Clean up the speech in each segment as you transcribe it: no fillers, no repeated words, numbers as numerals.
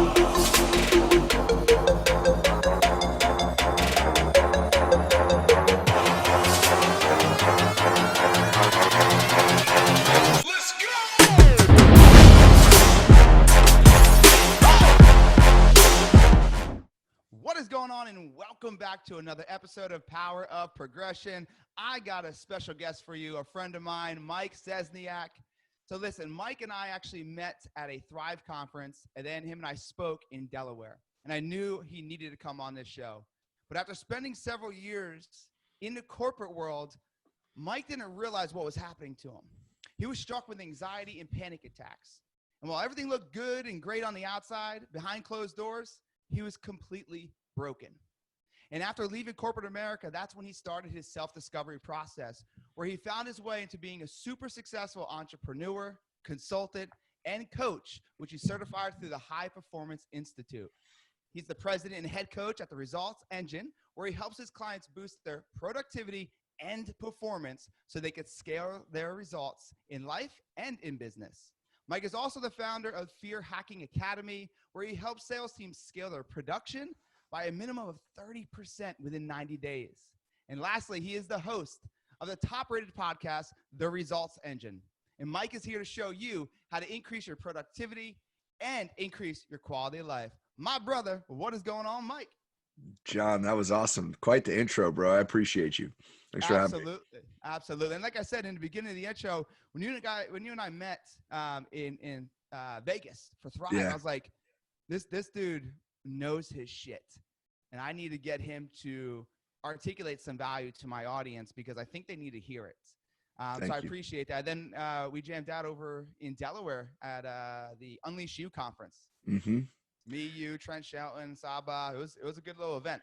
What is going on, and welcome back to another episode of Power of Progression. I got a special guest for you, a friend of mine, Mike Szczesniak. So listen, Mike and I actually met at a Thrive conference, and then him and I spoke in Delaware. And I knew he needed to come on this show. But after spending several years in the corporate world, Mike didn't realize what was happening to him. He was struck with anxiety and panic attacks. And while everything looked good and great on the outside, behind closed doors, he was completely broken. And after leaving corporate America, that's when he started his self-discovery process, where he found his way into being a super successful entrepreneur, consultant, and coach, which he certified through the High Performance Institute. He's the president and head coach at the Results Engine, where he helps his clients boost their productivity and performance so they can scale their results in life and in business. Mike is also the founder of Fear Hacking Academy, where he helps sales teams scale their production by a minimum of 30% within 90 days. And lastly, he is the host of the top-rated podcast, The Results Engine. And Mike is here to show you how to increase your productivity and increase your quality of life. My brother, what is going on, Mike? John, that was awesome. Quite the intro, bro. I appreciate you. Thanks for having me. Absolutely. And like I said in the beginning of the intro, when you and I met in Vegas for Thrive, I was like, this dude knows his shit, and I need to get him to articulate some value to my audience because I think they need to hear it. So I appreciate that. Then we jammed out over in Delaware at the Unleash You conference. Mm-hmm. Me, you, Trent Shelton, Saba. It was a good little event.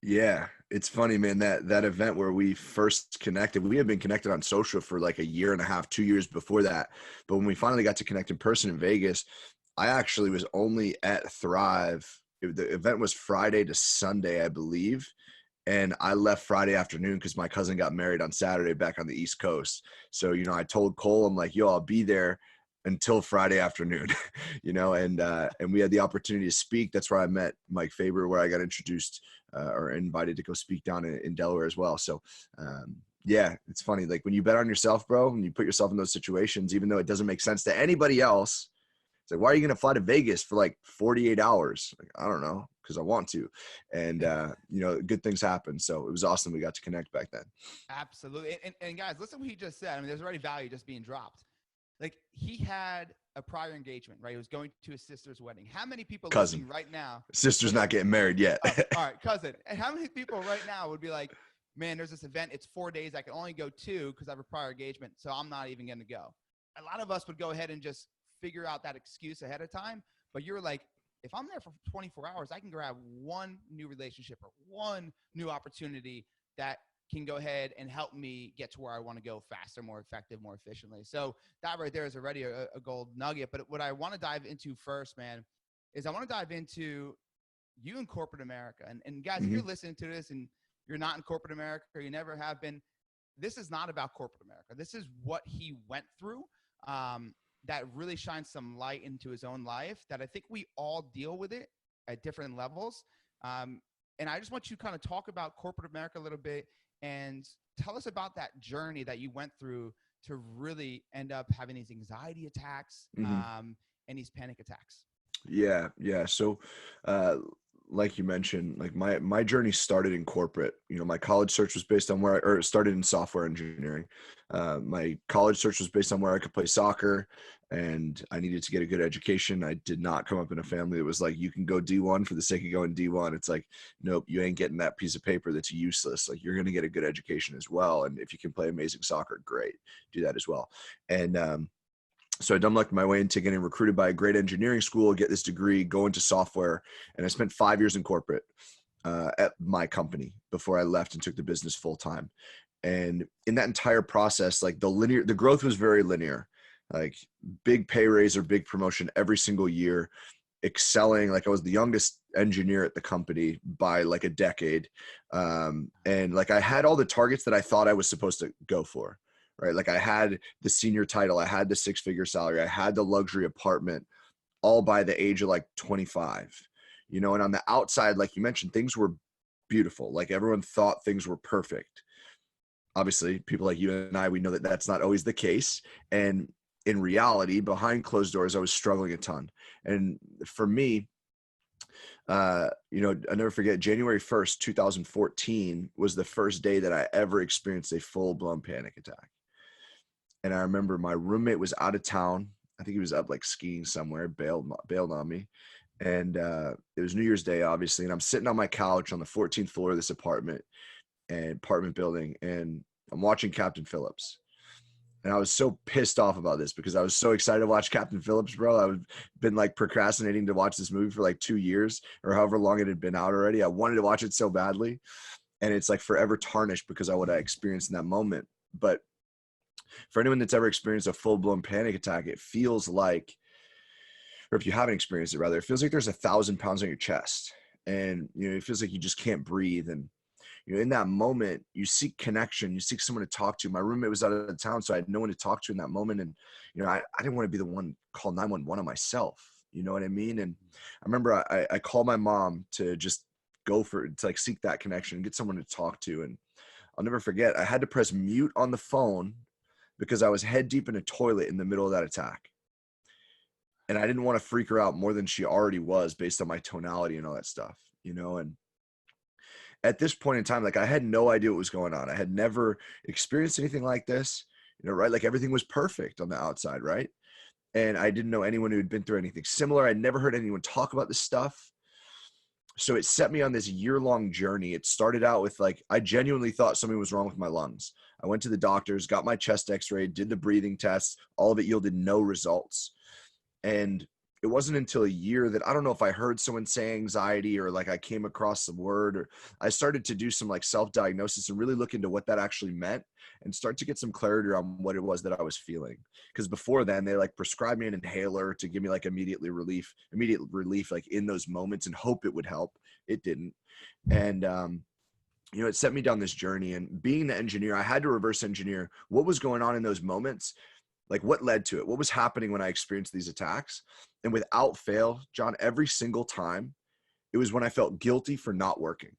Yeah, it's funny, man, that event where we first connected, we had been connected on social for like a year and a half, 2 years before that. But when we finally got to connect in person in Vegas, I actually was only at Thrive. The event was Friday to Sunday, I believe. And I left Friday afternoon because my cousin got married on Saturday back on the East Coast. So, I told Cole, I'm like, yo, I'll be there until Friday afternoon, and we had the opportunity to speak. That's where I met Mike Faber, where I got introduced or invited to go speak down in Delaware as well. So, yeah, it's funny. Like when you bet on yourself, bro, and you put yourself in those situations, even though it doesn't make sense to anybody else, it's like, why are you going to fly to Vegas for like 48 hours? Like, I don't know, because I want to. And, good things happen. So it was awesome. We got to connect back then. Absolutely. And guys, listen to what he just said. I mean, there's already value just being dropped. Like he had a prior engagement, right? He was going to his sister's wedding. How many people listening right now? Sister's not getting married yet. All right, cousin. And how many people right now would be like, man, there's this event. It's 4 days. I can only go 2 because I have a prior engagement. So I'm not even going to go. A lot of us would go ahead and just figure out that excuse ahead of time. But you're like, if I'm there for 24 hours, I can grab one new relationship or one new opportunity that can go ahead and help me get to where I want to go faster, more effective, more efficiently. So that right there is already a gold nugget. But what I want to dive into first, man, is I want to dive into you in corporate America. And guys, if you're listening to this and you're not in corporate America or you never have been, this is not about corporate America. This is what he went through that really shines some light into his own life that I think we all deal with it at different levels. And I just want you to kind of talk about corporate America a little bit and tell us about that journey that you went through to really end up having these anxiety attacks and these panic attacks. Yeah. So, like you mentioned, like my journey started in corporate. My college search was based on where it started in software engineering. My college search was based on where I could play soccer and I needed to get a good education. I did not come up in a family that was like, you can go D1 for the sake of going D1. It's like, nope, you ain't getting that piece of paper that's useless. Like you're going to get a good education as well. And if you can play amazing soccer, great, do that as well. And, so I dumb-lucked my way into getting recruited by a great engineering school, get this degree, go into software. And I spent 5 years in corporate at my company before I left and took the business full time. And in that entire process, like the growth was very linear, like big pay raise or big promotion every single year, excelling. Like I was the youngest engineer at the company by like a decade. And like I had all the targets that I thought I was supposed to go for. Right. Like I had the senior title, I had the 6-figure salary, I had the luxury apartment. all by the age of like 25, you know, and on the outside, like you mentioned, things were beautiful. Like everyone thought things were perfect. Obviously, people like you and I, we know that that's not always the case. And in reality, behind closed doors, I was struggling a ton. And for me, you know, I never forget January 1st, 2014 was the first day that I ever experienced a full-blown panic attack. And I remember my roommate was out of town. I think he was up like skiing somewhere, bailed on me. And it was New Year's Day, obviously. And I'm sitting on my couch on the 14th floor of this apartment building, and I'm watching Captain Phillips. And I was so pissed off about this because I was so excited to watch Captain Phillips, bro. I've been like procrastinating to watch this movie for like 2 years or however long it had been out already. I wanted to watch it so badly. And it's like forever tarnished because of what I experienced in that moment. But for anyone that's ever experienced a full-blown panic attack, it feels like, or if you haven't experienced it rather, it feels like there's 1,000 pounds on your chest. And, you know, it feels like you just can't breathe. And, you know, in that moment, you seek connection, you seek someone to talk to. My roommate was out of town, so I had no one to talk to in that moment. And, you know, I didn't want to be the one call 911 on myself. You know what I mean? And I remember I called my mom to just to like seek that connection and get someone to talk to. And I'll never forget, I had to press mute on the phone because I was head deep in a toilet in the middle of that attack. And I didn't want to freak her out more than she already was based on my tonality and all that stuff, you know? And at this point in time, like I had no idea what was going on. I had never experienced anything like this, you know, right? Like everything was perfect on the outside, right? And I didn't know anyone who had been through anything similar. I'd never heard anyone talk about this stuff. So it set me on this year-long journey. It started out with like, I genuinely thought something was wrong with my lungs. I went to the doctors, got my chest x-ray, did the breathing tests. All of it yielded no results. And it wasn't until a year that I don't know if I heard someone say anxiety or like I came across some word, or I started to do some like self-diagnosis and really look into what that actually meant and start to get some clarity on what it was that I was feeling. Because before then they like prescribed me an inhaler to give me like immediate relief, like in those moments and hope it would help. It didn't. And, you know, it set me down this journey, and being the engineer, I had to reverse engineer what was going on in those moments. Like what led to it? What was happening when I experienced these attacks? And without fail, John, every single time, it was when I felt guilty for not working,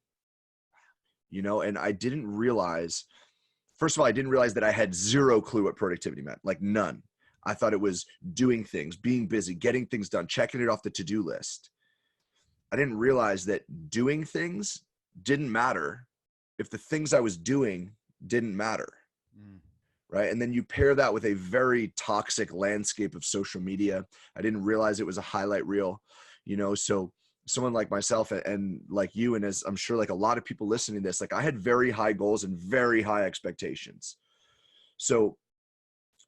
you know, and I didn't realize, first of all, I didn't realize that I had zero clue what productivity meant, like none. I thought it was doing things, being busy, getting things done, checking it off the to-do list. I didn't realize that doing things didn't matter if the things I was doing didn't matter. Right. And then you pair that with a very toxic landscape of social media. I didn't realize it was a highlight reel, you know, so someone like myself and like you, and as I'm sure like a lot of people listening to this, like I had very high goals and very high expectations. So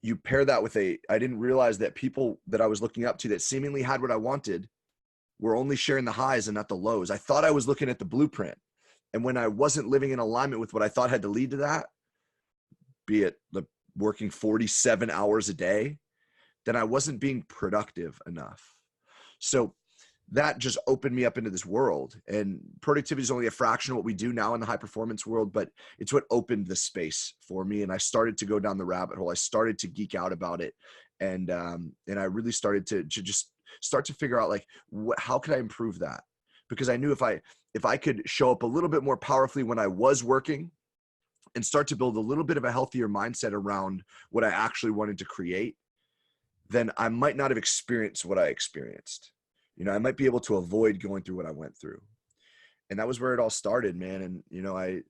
you pair that with I didn't realize that people that I was looking up to that seemingly had what I wanted were only sharing the highs and not the lows. I thought I was looking at the blueprint. And when I wasn't living in alignment with what I thought had to lead to that, be it the working 47 hours a day, then I wasn't being productive enough. So that just opened me up into this world. And productivity is only a fraction of what we do now in the high performance world, but it's what opened the space for me. And I started to go down the rabbit hole. I started to geek out about it. And I really started to just start to figure out like, how could I improve that? Because I knew if I could show up a little bit more powerfully when I was working, and start to build a little bit of a healthier mindset around what I actually wanted to create, then I might not have experienced what I experienced. You know, I might be able to avoid going through what I went through. And that was where it all started, man. And, you know, I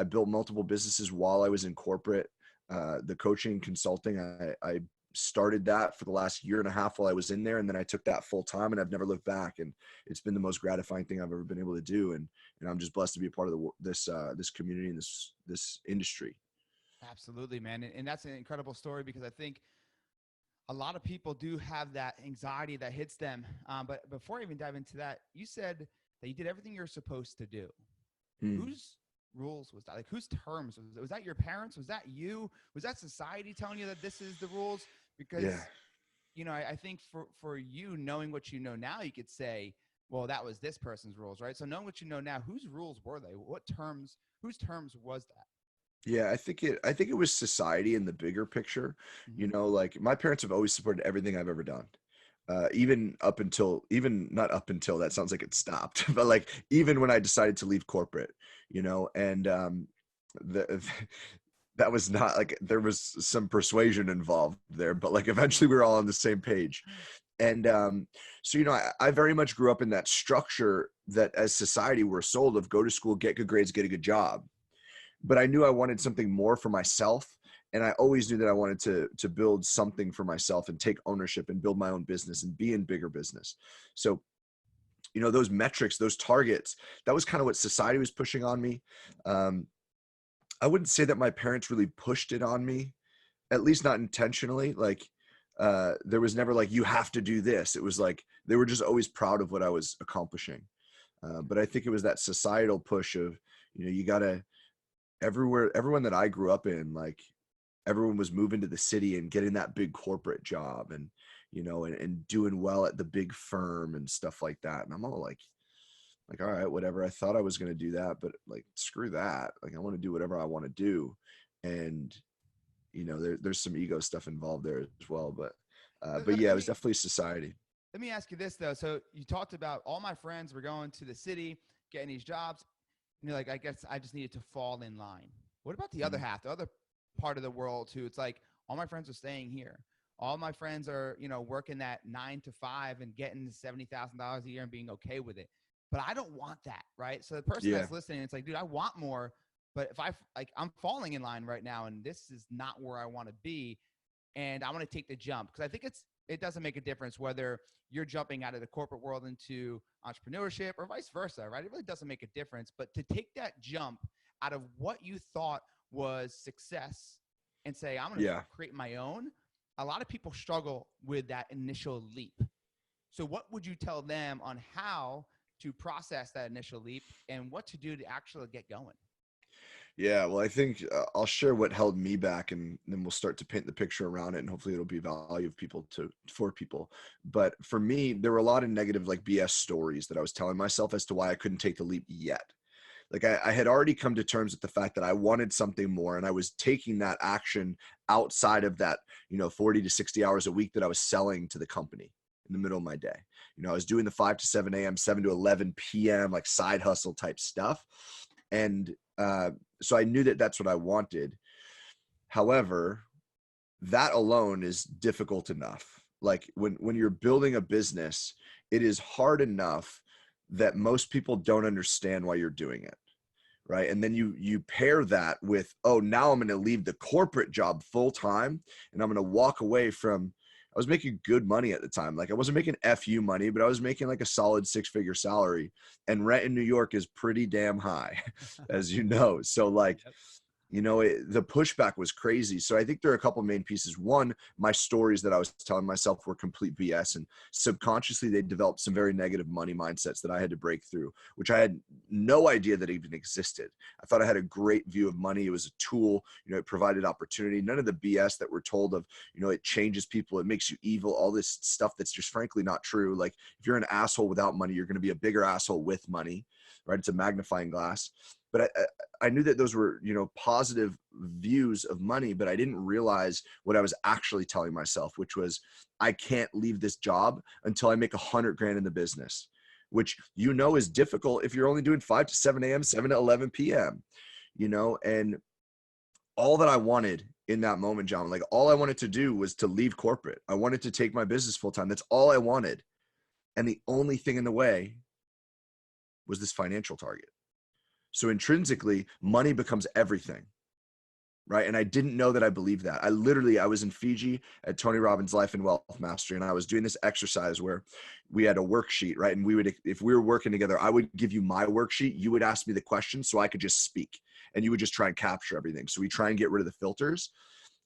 built multiple businesses while I was in corporate. The coaching consulting, I started that for the last year and a half while I was in there. And then I took that full time, and I've never looked back. And it's been the most gratifying thing I've ever been able to do. And I'm just blessed to be a part of this community and this industry. Absolutely, man. And that's an incredible story, because I think a lot of people do have that anxiety that hits them. But before I even dive into that, you said that you did everything you're supposed to do. Whose rules was that? Like, whose terms? Was that your parents? Was that you? Was that society telling you that this is the rules? Because, you know, I think for you, knowing what you know now, you could say, well, that was this person's rules, right? So knowing what you know now, whose rules were they? Whose terms was that? Yeah, I think it was society in the bigger picture. You know, like my parents have always supported everything I've ever done. even not up until, that sounds like it stopped, but like even when I decided to leave corporate, and the, that was not like, there was some persuasion involved there, but like eventually we were all on the same page. And so, I very much grew up in that structure that as society we're sold of: go to school, get good grades, get a good job. But I knew I wanted something more for myself. And I always knew that I wanted to build something for myself and take ownership and build my own business and be in bigger business. So, those metrics, those targets, that was kind of what society was pushing on me. I wouldn't say that my parents really pushed it on me, at least not intentionally. Like, there was never like, you have to do this. It was like, they were just always proud of what I was accomplishing. But I think it was that societal push of, you gotta, everyone that I grew up in, like, everyone was moving to the city and getting that big corporate job and, and doing well at the big firm and stuff like that. And I'm all like, all right, whatever. I thought I was going to do that, but like, screw that. Like, I want to do whatever I want to do. And, there's some ego stuff involved there as well. But yeah, it was definitely society. Let me ask you this though. So you talked about all my friends were going to the city, getting these jobs. And you're like, I guess I just needed to fall in line. What about the other half, the other part of the world too? It's like, all my friends are staying here. All my friends are, working that 9 to 5 and getting $70,000 a year and being okay with it. But I don't want that, right? So the person that's listening, it's like, dude, I want more, but if I'm falling in line right now and this is not where I want to be, and I want to take the jump, because I think it doesn't make a difference whether you're jumping out of the corporate world into entrepreneurship or vice versa, right? It really doesn't make a difference. But to take that jump out of what you thought was success and say, I'm going to create my own, a lot of people struggle with that initial leap. So what would you tell them on how to process that initial leap and what to do to actually get going? Yeah, well, I think I'll share what held me back, and then we'll start to paint the picture around it, and hopefully it'll be value for people. But for me, there were a lot of negative, like, BS stories that I was telling myself as to why I couldn't take the leap yet. Like, I had already come to terms with the fact that I wanted something more, and I was taking that action outside of that, 40 to 60 hours a week that I was selling to the company in the middle of my day. I was doing the 5 to 7 a.m., 7 to 11 p.m., like side hustle type stuff. And so I knew that that's what I wanted. However, that alone is difficult enough. Like, when you're building a business, it is hard enough that most people don't understand why you're doing it, right? And then you pair that with, oh, now I'm going to leave the corporate job full time and I'm going to walk away from, I was making good money at the time. Like, I wasn't making FU money, but I was making like a solid 6-figure salary, and rent in New York is pretty damn high, as you know. So like, the pushback was crazy. So I think there are a couple of main pieces. One, my stories that I was telling myself were complete BS, and subconsciously they developed some very negative money mindsets that I had to break through, which I had no idea that even existed. I thought I had a great view of money. It was a tool, it provided opportunity. None of the BS that we're told of, it changes people, it makes you evil, all this stuff that's just frankly not true. Like, if you're an asshole without money, you're going to be a bigger asshole with money, right? It's a magnifying glass. But I knew that those were, positive views of money, but I didn't realize what I was actually telling myself, which was, I can't leave this job until I make $100,000 in the business, which, is difficult if you're only doing 5 to 7 a.m., 7 to 11 p.m., and all that I wanted in that moment, John, like, all I wanted to do was to leave corporate. I wanted to take my business full time. That's all I wanted. And the only thing in the way was this financial target. So intrinsically, money becomes everything, right? And I didn't know that I believed that. I was in Fiji at Tony Robbins' Life and Wealth Mastery, and I was doing this exercise where we had a worksheet, right? And if we were working together, I would give you my worksheet. You would ask me the questions so I could just speak, and you would just try and capture everything. So we try and get rid of the filters.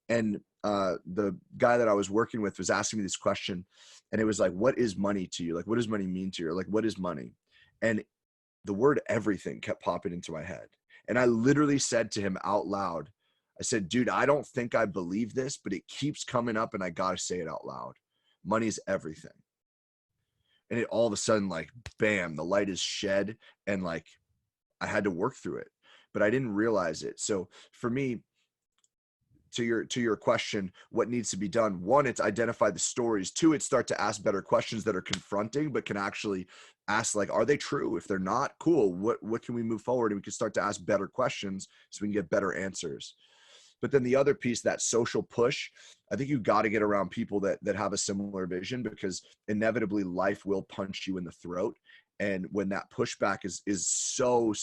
And the guy that I was working with was asking me this question, and it was like, what is money to you? Like, what does money mean to you? Like, what is money? And the word everything kept popping into my head. And I literally said to him out loud, I said, dude, I don't think I believe this, but it keeps coming up and I got to say it out loud. Money's everything. And it all of a sudden, like, bam, the light is shed, and like, I had to work through it, but I didn't realize it. So for me, to your question, what needs to be done? One, it's identify the stories. Two, it's start to ask better questions that are confronting, but can actually ask, like, are they true? If they're not, cool. What can we move forward? And we can start to ask better questions so we can get better answers. But then the other piece, that social push, I think you got to get around people that have a similar vision, because inevitably life will punch you in the throat. And when that pushback is so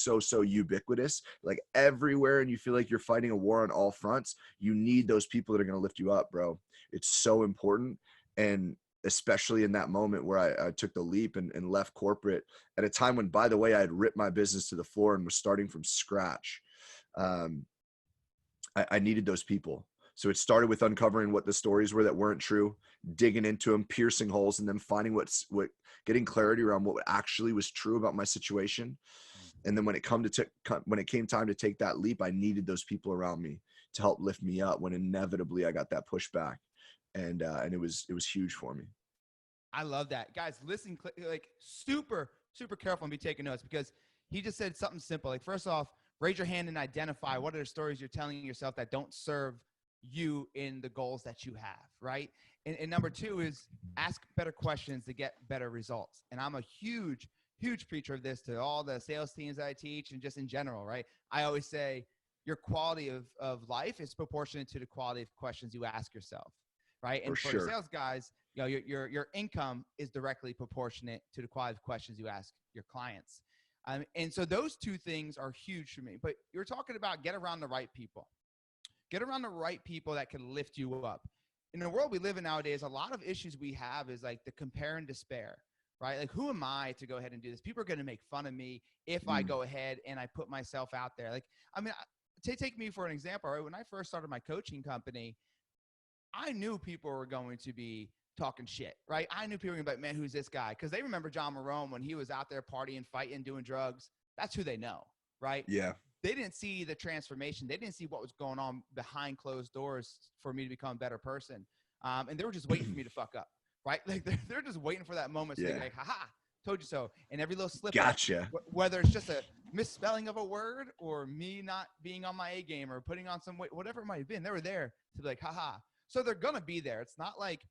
ubiquitous, like everywhere, and you feel like you're fighting a war on all fronts, you need those people that are going to lift you up, bro. It's so important. And especially in that moment where I took the leap and left corporate at a time when, by the way, I had ripped my business to the floor and was starting from scratch. I needed those people. So it started with uncovering what the stories were that weren't true, digging into them, piercing holes, and then finding getting clarity around what actually was true about my situation. And then when it came time to take that leap, I needed those people around me to help lift me up when inevitably I got that pushback. And it was huge for me. I love that. Guys, listen, like super careful and be taking notes, because he just said something simple. Like, first off, raise your hand and identify what are the stories you're telling yourself that don't serve you in the goals that you have, right? And number two is ask better questions to get better results. And I'm a huge preacher of this to all the sales teams that I teach, and just in general, right? I always say your quality of life is proportionate to the quality of questions you ask yourself, right? And for the sales guys, you know, your income is directly proportionate to the quality of questions you ask your clients. And so those two things are huge for me. But you're talking about get around the right people. Get around the right people that can lift you up. In the world we live in nowadays, a lot of issues we have is like the compare and despair, right? Like, who am I to go ahead and do this? People are going to make fun of me if I go ahead and I put myself out there. Like, I mean, take me for an example, right? When I first started my coaching company, I knew people were going to be talking shit, right? I knew people were going to be like, man, who's this guy? Because they remember John Marrone when he was out there partying, fighting, doing drugs. That's who they know, right? Yeah. They didn't see the transformation. They didn't see what was going on behind closed doors for me to become a better person. And they were just waiting for me to fuck up, right? Like, they're just waiting for that moment. So they're like, haha, told you so. And every little slip up, whether it's just a misspelling of a word or me not being on my A game or putting on some weight, whatever it might have been, they were there to be like, haha. So they're going to be there. It's not like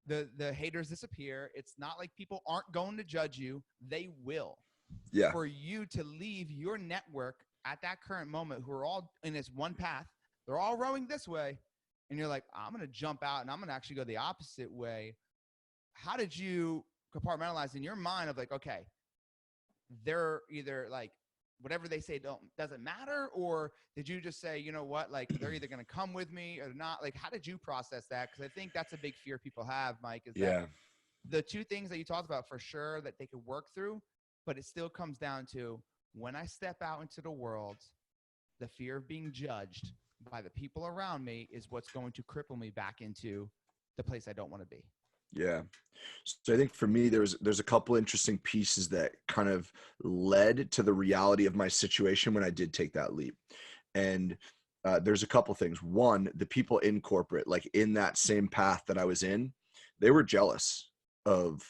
the haters disappear. It's not like people aren't going to judge you. They will. Yeah. For you to leave your network at that current moment, who are all in this one path, they're all rowing this way, and you're like, I'm going to jump out and I'm going to actually go the opposite way. How did you compartmentalize in your mind of like, okay, they're either like, whatever they say doesn't matter, or did you just say, you know what, like, they're either going to come with me or not? Like, how did you process that? Because I think that's a big fear people have, Mike, is that the two things that you talked about for sure that they could work through, but it still comes down to, when I step out into the world, the fear of being judged by the people around me is what's going to cripple me back into the place I don't want to be. Yeah. So I think for me, there's a couple interesting pieces that kind of led to the reality of my situation when I did take that leap. And there's a couple things. One, the people in corporate, like in that same path that I was in, they were jealous of,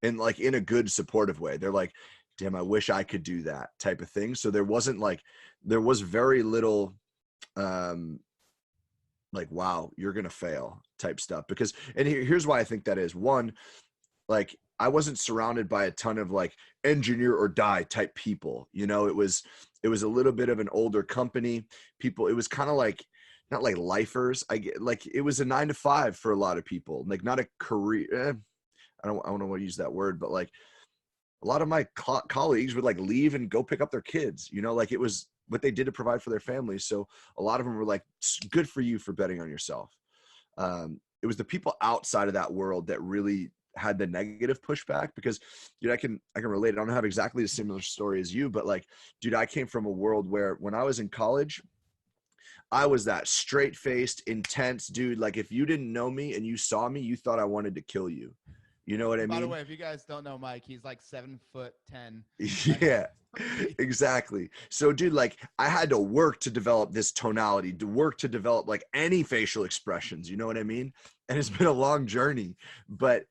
and like in a good supportive way. They're like, damn, I wish I could do that type of thing. So there was very little, like, wow, you're going to fail type stuff. Because, and here's why I think that is. One, like, I wasn't surrounded by a ton of like engineer or die type people. You know, it was a little bit of an older company. People, it was kind of like, not like lifers. I get like, it was a 9-to-5 for a lot of people, like not a career. I don't want to use that word, but like, a lot of my colleagues would like leave and go pick up their kids, you know, like it was what they did to provide for their families. So a lot of them were like, good for you for betting on yourself. It was the people outside of that world that really had the negative pushback, because, dude, I can relate. I don't have exactly a similar story as you, but like, dude, I came from a world where when I was in college, I was that straight-faced, intense dude. Like, if you didn't know me and you saw me, you thought I wanted to kill you. You know what I mean? By the way, if you guys don't know Mike, he's like 7'10". Yeah, exactly. So, dude, like, I had to work to develop this tonality, to work to develop like any facial expressions. You know what I mean? And it's been a long journey, but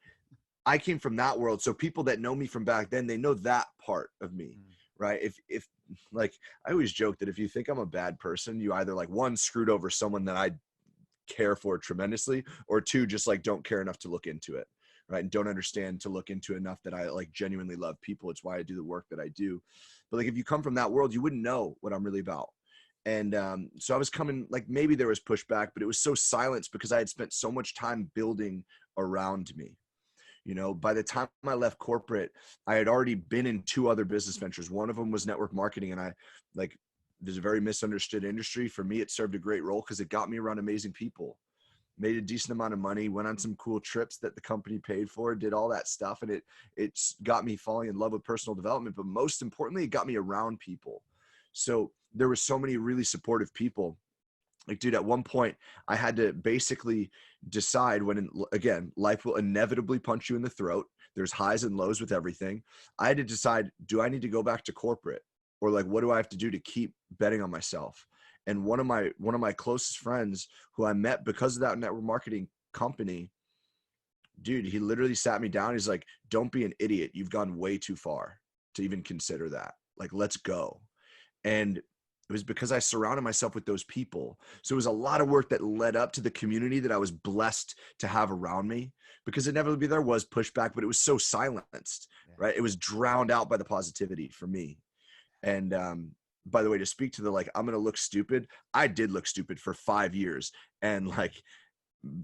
I came from that world. So people that know me from back then, they know that part of me, right? If like, I always joke that if you think I'm a bad person, you either like, one, screwed over someone that I care for tremendously, or two, just like don't care enough to look into it. Right. And don't understand to look into enough that I like genuinely love people. It's why I do the work that I do. But like, if you come from that world, you wouldn't know what I'm really about. And so I was coming, like, maybe there was pushback, but it was so silenced because I had spent so much time building around me. You know, by the time I left corporate, I had already been in 2 other business ventures. One of them was network marketing. And I like, there's a very misunderstood industry. For me, it served a great role because it got me around amazing people, made a decent amount of money, went on some cool trips that the company paid for, did all that stuff. And it's got me falling in love with personal development. But most importantly, it got me around people. So there were so many really supportive people. Like, dude, at one point I had to basically decide again, life will inevitably punch you in the throat. There's highs and lows with everything. I had to decide, do I need to go back to corporate, or like, what do I have to do to keep betting on myself? And one of my closest friends, who I met because of that network marketing company, dude, he literally sat me down. He's like, don't be an idiot. You've gone way too far to even consider that. Like, let's go. And it was because I surrounded myself with those people. So it was a lot of work that led up to the community that I was blessed to have around me, because inevitably there was pushback, but it was so silenced, right? It was drowned out by the positivity for me. And by the way, to speak to the, like, I'm going to look stupid, I did look stupid for 5 years. And like,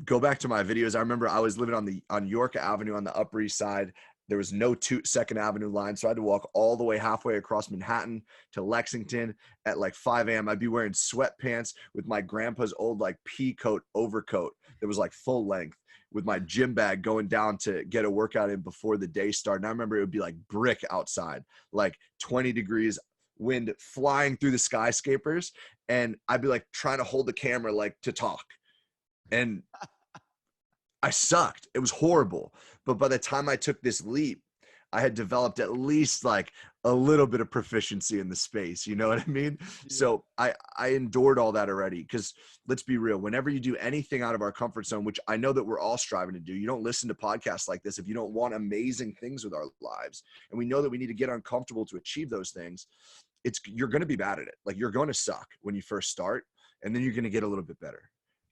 go back to my videos. I remember I was living on York Avenue on the Upper East Side. There was no 2nd Avenue line. So I had to walk all the way halfway across Manhattan to Lexington at like 5 a.m. I'd be wearing sweatpants with my grandpa's old like pea coat overcoat that was like full length, with my gym bag, going down to get a workout in before the day started. And I remember it would be like brick outside, like 20 degrees, wind flying through the skyscrapers. And I'd be like trying to hold the camera, like, to talk. And I sucked. It was horrible. But by the time I took this leap, I had developed at least like a little bit of proficiency in the space. You know what I mean? Yeah. So I endured all that already, because let's be real. Whenever you do anything out of our comfort zone, which I know that we're all striving to do, you don't listen to podcasts like this if you don't want amazing things with our lives. And we know that we need to get uncomfortable to achieve those things. You're going to be bad at it. Like, you're going to suck when you first start, and then you're going to get a little bit better.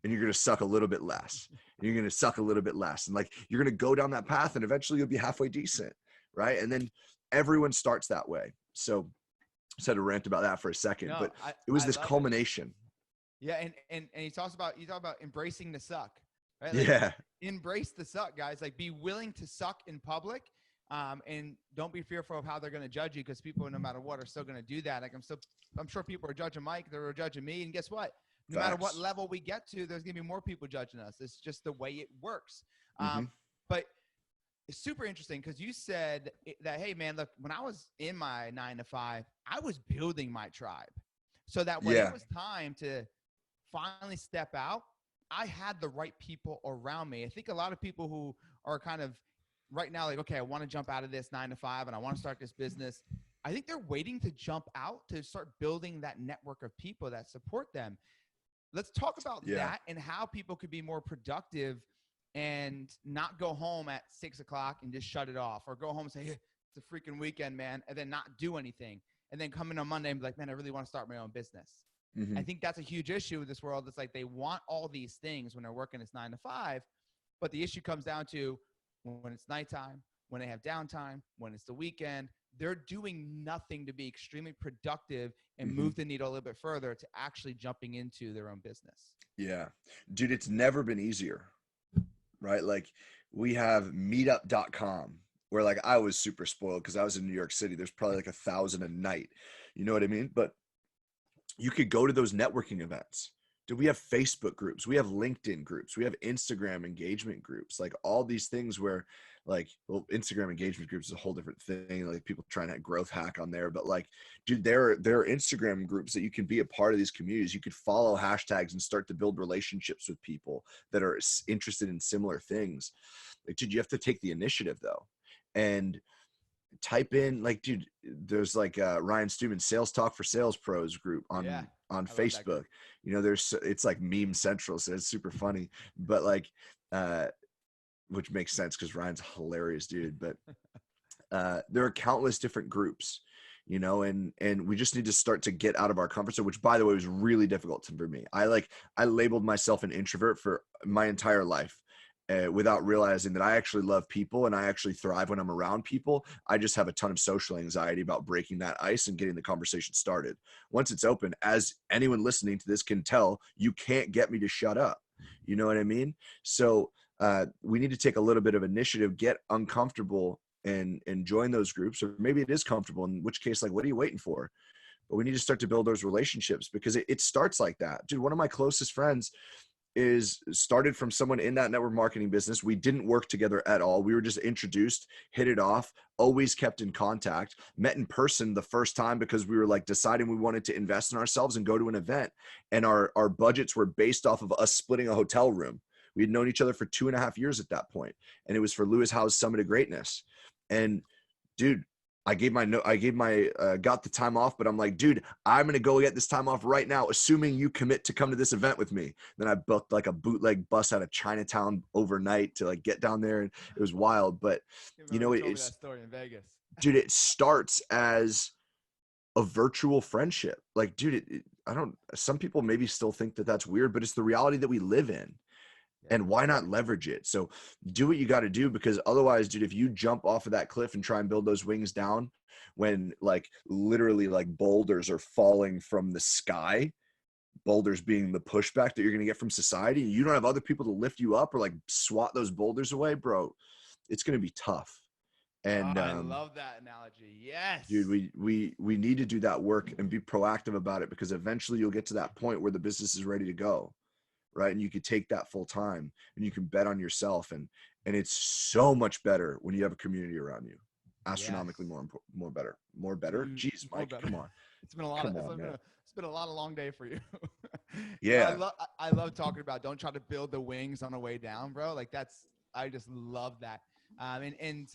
And you're going to suck a little bit less, and you're going to suck a little bit less. And like, you're going to go down that path, and eventually you'll be halfway decent. Right. And then everyone starts that way. So I just had to rant about that for a second, but it was this culmination. Yeah. And you talk about embracing the suck, right? Like, yeah. Embrace the suck, guys. Like, be willing to suck in public. And don't be fearful of how they're going to judge you, because people, no matter what, are still going to do that. Like, I'm sure people are judging Mike. They're judging me. And guess what? No matter what level we get to, there's going to be more people judging us. It's just the way it works. But it's super interesting, because you said that, hey, man, look, when I was in my 9 to 5, I was building my tribe, so that when it was time to finally step out, I had the right people around me. I think a lot of people who are kind of right now, like, okay, I want to jump out of this 9 to 5 and I want to start this business, I think they're waiting to jump out to start building that network of people that support them. Let's talk about that and how people could be more productive and not go home at 6 o'clock and just shut it off, or go home and say, hey, it's a freaking weekend, man, and then not do anything. And then come in on Monday and be like, man, I really want to start my own business. I think that's a huge issue with this world. It's like they want all these things when they're working this 9 to 5, but the issue comes down to when it's nighttime, when they have downtime, when it's the weekend, they're doing nothing to be extremely productive and move the needle a little bit further to actually jumping into their own business. Yeah, dude, it's never been easier, right? Like, we have meetup.com, where like I was super spoiled because I was in New York City. There's probably like 1,000 a night. You know what I mean? But you could go to those networking events. Do we have Facebook groups? We have LinkedIn groups. We have Instagram engagement groups, like all these things where like, well, Instagram engagement groups is a whole different thing. Like, people trying to growth hack on there, but like, dude, there are Instagram groups that you can be a part of these communities. You could follow hashtags and start to build relationships with people that are interested in similar things. Like, dude, you have to take the initiative though. And type in, like, dude, there's like Ryan Stewman's Sales Talk for Sales Pros group on Facebook. You know, it's like meme central, so it's super funny, but like which makes sense because Ryan's a hilarious dude. But there are countless different groups, and we just need to start to get out of our comfort zone, which by the way was really difficult for me. I labeled myself an introvert for my entire life. Without realizing that I actually love people and I actually thrive when I'm around people. I just have a ton of social anxiety about breaking that ice and getting the conversation started. Once it's open, as anyone listening to this can tell, you can't get me to shut up. You know what I mean? So we need to take a little bit of initiative, get uncomfortable and join those groups, or maybe it is comfortable, in which case, like, what are you waiting for? But we need to start to build those relationships, because it starts like that. Dude, one of my closest friends is started from someone in that network marketing business. We didn't work together at all. We were just introduced, hit it off, always kept in contact, met in person the first time because we were like deciding we wanted to invest in ourselves and go to an event. And our budgets were based off of us splitting a hotel room. We had known each other for 2.5 years at that point, and it was for Lewis Howe's Summit of Greatness. And dude, got the time off, but I'm like, dude, I'm going to go get this time off right now, assuming you commit to come to this event with me. Then I booked like a bootleg bus out of Chinatown overnight to like get down there. And it was wild, but you told me that story in Vegas. Dude, it starts as a virtual friendship. Like, dude, some people maybe still think that that's weird, but it's the reality that we live in. And why not leverage it? So do what you got to do, because otherwise, dude, if you jump off of that cliff and try and build those wings down when like literally like boulders are falling from the sky, boulders being the pushback that you're going to get from society, you don't have other people to lift you up or like swat those boulders away, bro, it's going to be tough. And I love that analogy. Yes, dude, we need to do that work and be proactive about it, because eventually you'll get to that point where the business is ready to go. Right. And you could take that full time and you can bet on yourself. And it's so much better when you have a community around you. Astronomically more better. Jeez, Mike, come on. It's been a lot it's been a lot of long day for you. Yeah. I love talking about, don't try to build the wings on the way down, bro. Like I just love that. And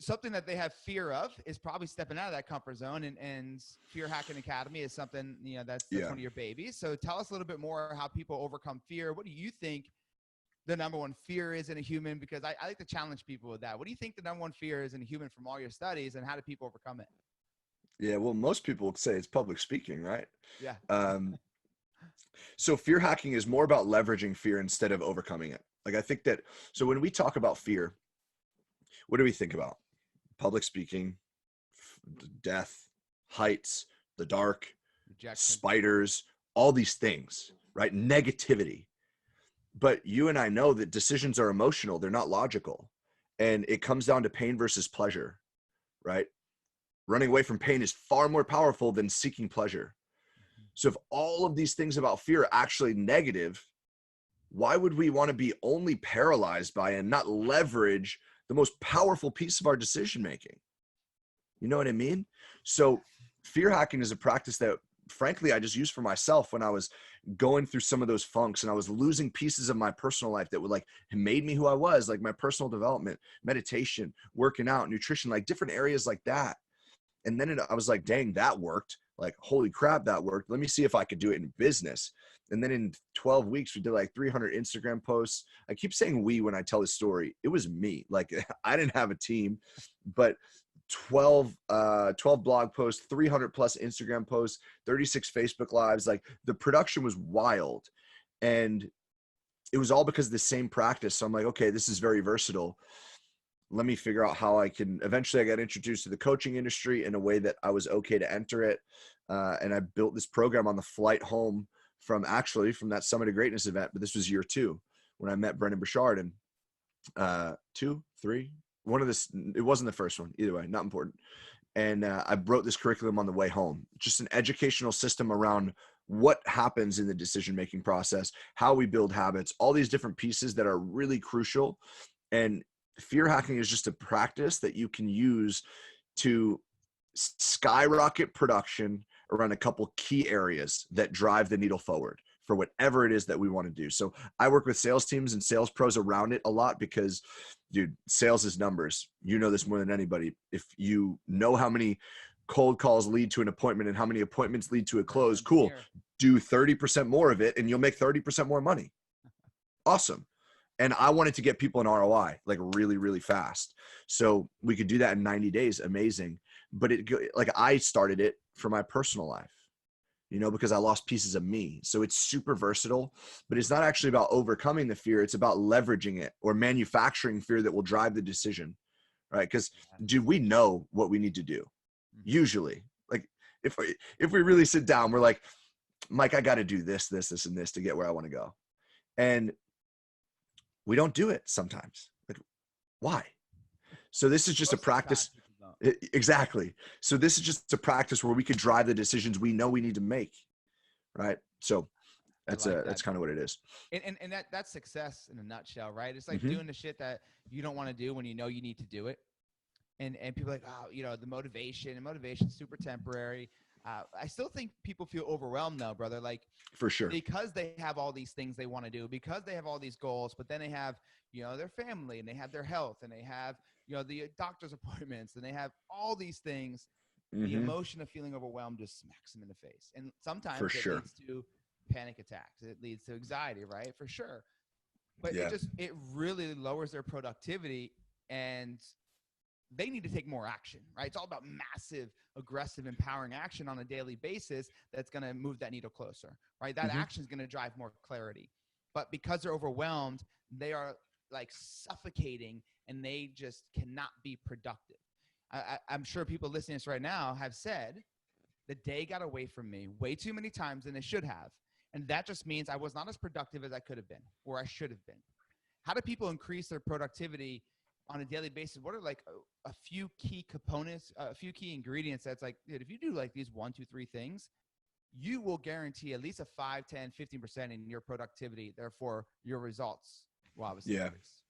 something that they have fear of is probably stepping out of that comfort zone, and Fear Hacking Academy is something, that's one of your babies. So tell us a little bit more how people overcome fear. What do you think the number one fear is in a human? Because I like to challenge people with that. What do you think the number one fear is in a human from all your studies, and how do people overcome it? Yeah. Well, most people would say it's public speaking, right? Yeah. So fear hacking is more about leveraging fear instead of overcoming it. Like, I think that, so when we talk about fear, what do we think about? Public speaking, death, heights, the dark, rejection, spiders, all these things, right? Negativity. But you and I know that decisions are emotional. They're not logical. And it comes down to pain versus pleasure, right? Running away from pain is far more powerful than seeking pleasure. So if all of these things about fear are actually negative, why would we want to be only paralyzed by and not leverage the most powerful piece of our decision-making? You know what I mean? So fear hacking is a practice that, frankly, I just used for myself when I was going through some of those funks and I was losing pieces of my personal life that would like made me who I was, like my personal development, meditation, working out, nutrition, like different areas like that. And then I was like, dang, that worked. Like, holy crap, that worked. Let me see if I could do it in business. And then in 12 weeks, we did like 300 Instagram posts. I keep saying we when I tell this story. It was me. Like, I didn't have a team, but 12 blog posts, 300 plus Instagram posts, 36 Facebook lives. Like, the production was wild. And it was all because of the same practice. So I'm like, okay, this is very versatile. Let me figure out how I can. Eventually I got introduced to the coaching industry in a way that I was okay to enter it. And I built this program on the flight home from that Summit of Greatness event. But this was year 2 when I met Brendan Burchard, and 2, 3, one of this, it wasn't the first one, either way, not important. And I wrote this curriculum on the way home, just an educational system around what happens in the decision-making process, how we build habits, all these different pieces that are really crucial. And fear hacking is just a practice that you can use to skyrocket production around a couple key areas that drive the needle forward for whatever it is that we want to do. So I work with sales teams and sales pros around it a lot because, dude, sales is numbers. You know this more than anybody. If you know how many cold calls lead to an appointment and how many appointments lead to a close, cool. Do 30% more of it and you'll make 30% more money. Awesome. And I wanted to get people an ROI like really, really fast. So we could do that in 90 days. Amazing. but like I started it for my personal life, because I lost pieces of me. So it's super versatile, but it's not actually about overcoming the fear. It's about leveraging it or manufacturing fear that will drive the decision, right? Because dude, we know what we need to do. Usually, like if we really sit down, we're like, Mike, I got to do this, and this to get where I want to go. And we don't do it sometimes. Like, why? So this is just a practice. Exactly. So this is just a practice where we could drive the decisions we know we need to make. Right. So that's kind of what it is. And that's success in a nutshell, right? It's like doing the shit that you don't want to do when you know you need to do it. And people are like, oh, the motivation's super temporary. I still think people feel overwhelmed though, brother. Like, for sure, because they have all these things they want to do, because they have all these goals, but then they have, their family and they have their health and they have, the doctor's appointments and they have all these things. The emotion of feeling overwhelmed just smacks them in the face. And sometimes leads to panic attacks. It leads to anxiety, right? For sure. But it really lowers their productivity, and they need to take more action, right? It's all about massive, aggressive, empowering action on a daily basis that's going to move that needle closer, right? That action is going to drive more clarity. But because they're overwhelmed, they are like suffocating and they just cannot be productive. I'm sure people listening to this right now have said, the day got away from me way too many times than it should have. And that just means I was not as productive as I could have been or I should have been. How do people increase their productivity on a daily basis? What are like a few key components, a few key ingredients that's like, dude, if you do like these 1, 2, 3 things, you will guarantee at least a 5, 10, 15% in your productivity. Therefore, your results will obviously increase.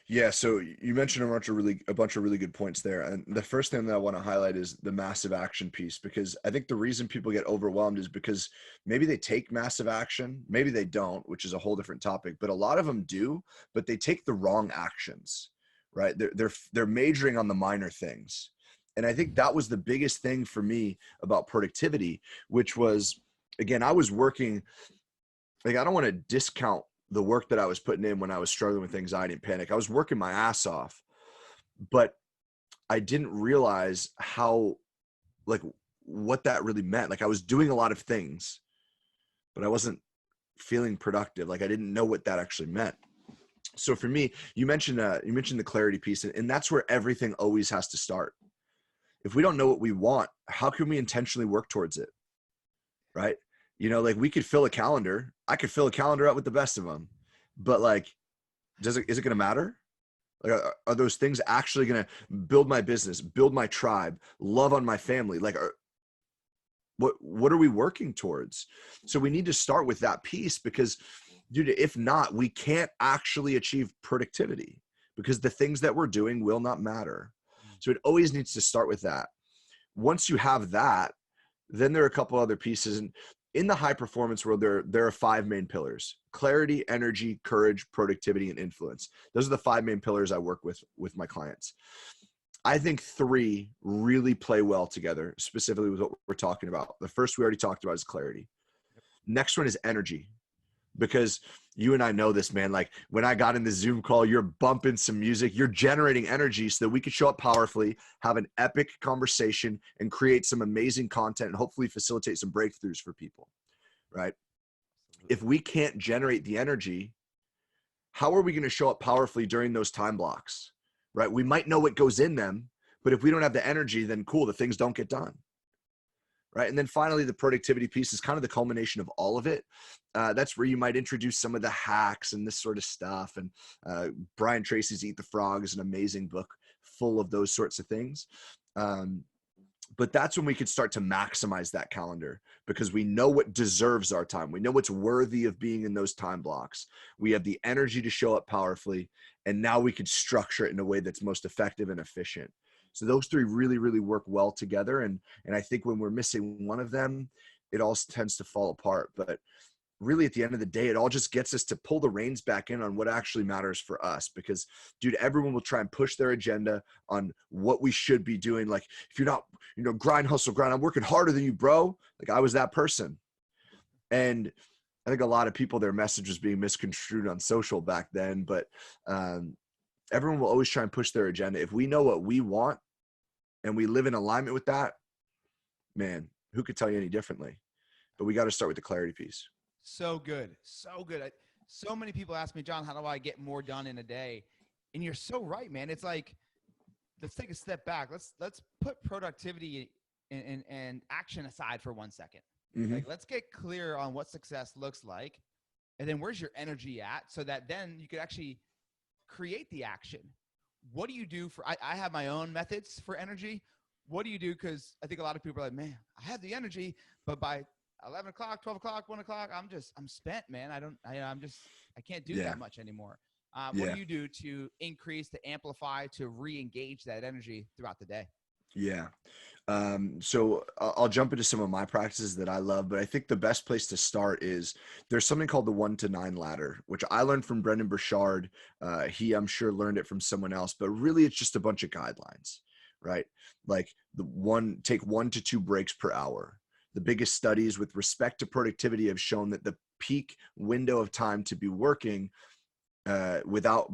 Yeah. So you mentioned a bunch of really good points there. And the first thing that I want to highlight is the massive action piece, because I think the reason people get overwhelmed is because maybe they take massive action, maybe they don't, which is a whole different topic, but a lot of them do, but they take the wrong actions, right? They're majoring on the minor things. And I think that was the biggest thing for me about productivity, which was, again, I was working, like, I don't want to discount the work that I was putting in when I was struggling with anxiety and panic. I was working my ass off, but I didn't realize how, like, what that really meant. Like, I was doing a lot of things, but I wasn't feeling productive. Like, I didn't know what that actually meant. So for me, you mentioned the clarity piece, and that's where everything always has to start. If we don't know what we want, how can we intentionally work towards it? Right? Like, we could fill a calendar. I could fill a calendar up with the best of them, but like, is it going to matter? Like, are those things actually going to build my business, build my tribe, love on my family? Like, what are we working towards? So we need to start with that piece, because dude, if not, we can't actually achieve productivity, because the things that we're doing will not matter. So it always needs to start with that. Once you have that, then there are a couple other pieces. And in the high performance world, there are 5 main pillars: clarity, energy, courage, productivity, and influence. Those are the 5 main pillars I work with my clients. I think 3 really play well together, specifically with what we're talking about. The first we already talked about is clarity. Next one is energy, because you and I know this, man. Like, when I got in the Zoom call, you're bumping some music, you're generating energy so that we could show up powerfully, have an epic conversation, and create some amazing content and hopefully facilitate some breakthroughs for people, right? If we can't generate the energy, how are we going to show up powerfully during those time blocks, right? We might know what goes in them, but if we don't have the energy, then cool, the things don't get done. Right. And then finally, the productivity piece is kind of the culmination of all of it. That's where you might introduce some of the hacks and this sort of stuff. And Brian Tracy's Eat the Frog is an amazing book full of those sorts of things. But that's when we could start to maximize that calendar, because we know what deserves our time. We know what's worthy of being in those time blocks. We have the energy to show up powerfully. And now we could structure it in a way that's most effective and efficient. So those 3 really, really work well together. And I think when we're missing one of them, it all tends to fall apart. But really, at the end of the day, it all just gets us to pull the reins back in on what actually matters for us. Because, dude, everyone will try and push their agenda on what we should be doing. Like, if you're not, grind, hustle, grind, I'm working harder than you, bro. Like, I was that person. And I think a lot of people, their message was being misconstrued on social back then. But everyone will always try and push their agenda. If we know what we want, and we live in alignment with that, man, who could tell you any differently? But we got to start with the clarity piece. So good. So good. So many people ask me, John, how do I get more done in a day? And you're so right, man. It's like, let's take a step back. Let's put productivity and action aside for 1 second. Mm-hmm. Like, let's get clear on what success looks like. And then where's your energy at, so that then you could actually create the action. What do you do for, I have my own methods for energy. What do you do? Because I think a lot of people are like, man, I have the energy, but by 11 o'clock, 12 o'clock, 1 o'clock, I'm spent, man. I can't do that much anymore. What do you do to increase, to amplify, to re-engage that energy throughout the day? Yeah. So I'll jump into some of my practices that I love, but I think the best place to start is there's something called the 1 to 9 ladder, which I learned from Brendan Burchard. He, I'm sure, learned it from someone else, but really it's just a bunch of guidelines, right? Like take 1 to 2 breaks per hour. The biggest studies with respect to productivity have shown that the peak window of time to be working